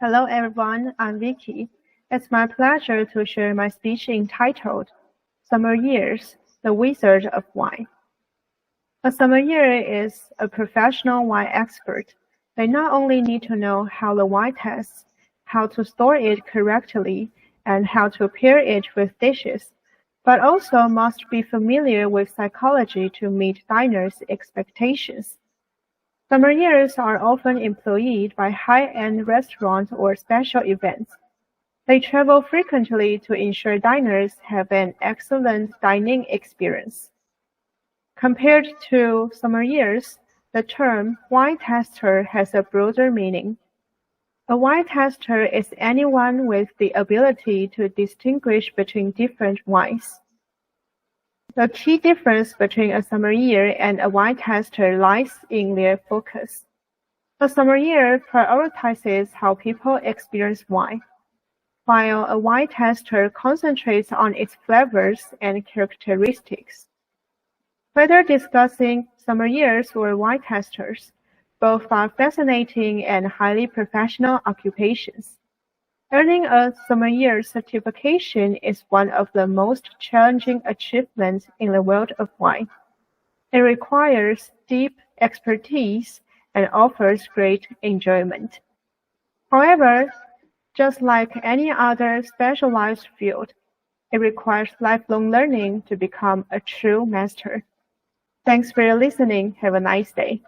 Hello everyone, I'm Vicky. It's my pleasure to share my speech entitled Sommeliers, the Wizard of Wine. A sommelier is a professional wine expert. They not only need to know how the wine tastes, how to store it correctly, and how to pair it with dishes, but also must be familiar with psychology to meet diners' expectations. Sommeliers are often employed by high-end restaurants or special events. They travel frequently to ensure diners have an excellent dining experience. Compared to sommeliers, the term wine tester has a broader meaning. A wine tester is anyone with the ability to distinguish between different wines. The key difference between a sommelier and a wine tester lies in their focus. A sommelier prioritizes how people experience wine, while a wine tester concentrates on its flavors and characteristics. Whether discussing sommeliers or wine testers, both are fascinating and highly professional occupations. Earning a sommelier certification is one of the most challenging achievements in the world of wine. It requires deep expertise and offers great enjoyment. However, just like any other specialized field, it requires lifelong learning to become a true master. Thanks for listening. Have a nice day.